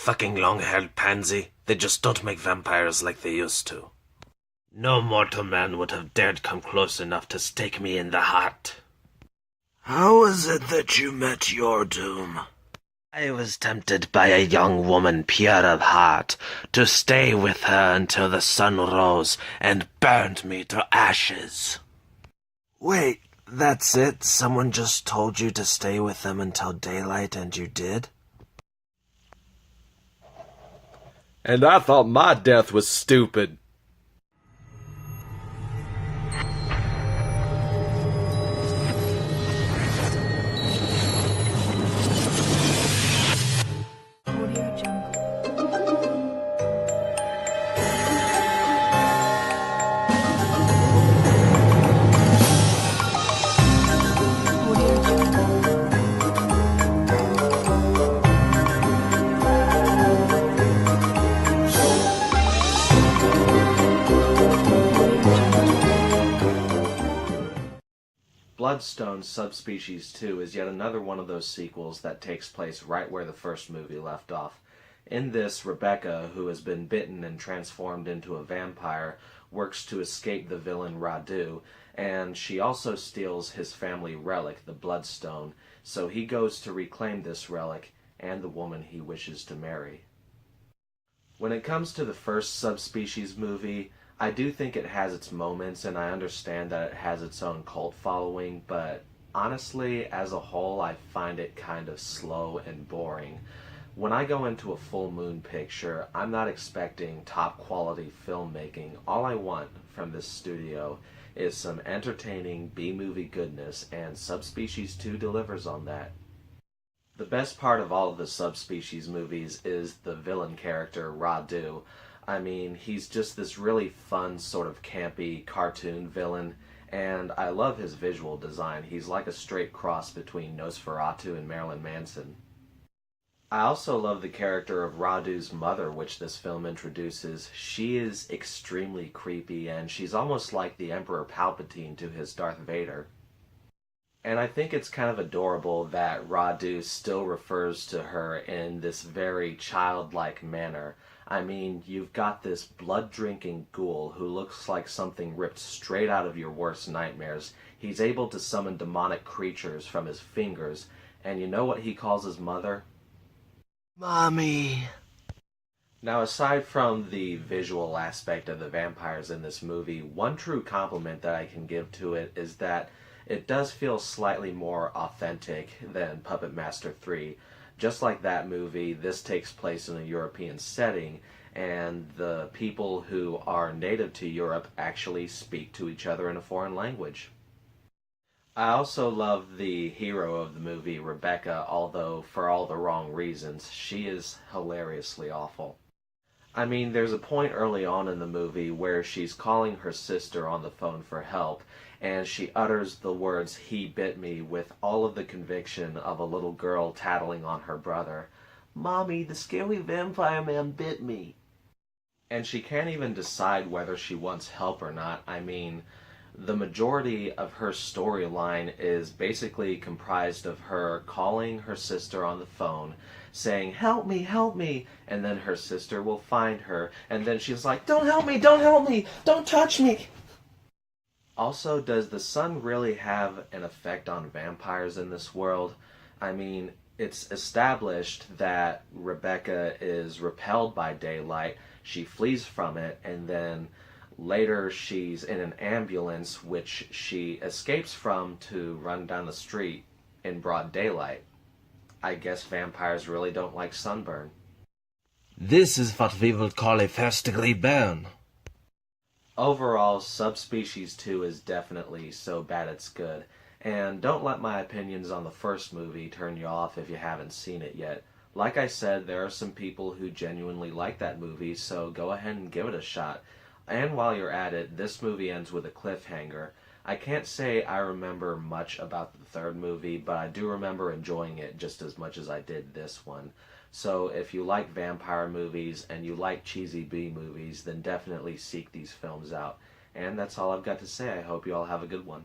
fucking long-haired pansy. They just don't make vampires like they used to. No mortal man would have dared come close enough to stake me in the heart. How is it that you met your doom? I was tempted by a young woman pure of heart to stay with her until the sun rose and burned me to ashes. Wait, that's it? Someone just told you to stay with them until daylight and you did? And I thought my death was stupid. Audio Jungle. Audio Jungle. Bloodstone Subspecies 2 is yet another one of those sequels that takes place right where the first movie left off. In this, Rebecca, who has been bitten and transformed into a vampire, works to escape the villain Radu, and she also steals his family relic, the Bloodstone, so he goes to reclaim this relic and the woman he wishes to marry. When it comes to the first Subspecies movie, I do think it has its moments, and I understand that it has its own cult following, but honestly, as a whole, I find it kind of slow and boring. When I go into a full moon picture, I'm not expecting top quality filmmaking. All I want from this studio is some entertaining B-movie goodness, and Subspecies 2 delivers on that. The best part of all of the Subspecies movies is the villain character, Radu. I mean, he's just this really fun, sort of campy cartoon villain, and I love his visual design. He's like a straight cross between Nosferatu and Marilyn Manson. I also love the character of Radu's mother, which this film introduces. She is extremely creepy, and she's almost like the Emperor Palpatine to his Darth Vader. And I think it's kind of adorable that Radu still refers to her in this very childlike manner. I mean, you've got this blood-drinking ghoul who looks like something ripped straight out of your worst nightmares. He's able to summon demonic creatures from his fingers, and you know what he calls his mother? Mommy. Now, aside from the visual aspect of the vampires in this movie, one true compliment that I can give to it is that it does feel slightly more authentic than Puppet Master 3. Just like that movie, this takes place in a European setting, and the people who are native to Europe actually speak to each other in a foreign language. I also love the hero of the movie, Rebecca, although for all the wrong reasons. She is hilariously awful. I mean, there's a point early on in the movie where she's calling her sister on the phone for help, and she utters the words, "He bit me," with all of the conviction of a little girl tattling on her brother. "Mommy, the scary vampire man bit me." And she can't even decide whether she wants help or not. I mean, the majority of her storyline is basically comprised of her calling her sister on the phone, saying, help me," and then her sister will find her, and then she's like, don't help me, don't touch me." Also, does the sun really have an effect on vampires in this world? I mean, it's established that Rebecca is repelled by daylight, she flees from it, and then later she's in an ambulance which she escapes from to run down the street in broad daylight. I guess vampires really don't like sunburn. This is what we would call a first-degree burn. Overall, Subspecies 2 is definitely so bad it's good. And don't let my opinions on the first movie turn you off if you haven't seen it yet. Like I said, there are some people who genuinely like that movie, so go ahead and give it a shot. And while you're at it, this movie ends with a cliffhanger. I can't say I remember much about the third movie, but I do remember enjoying it just as much as I did this one. So if you like vampire movies and you like cheesy B movies, then definitely seek these films out. And that's all I've got to say. I hope you all have a good one.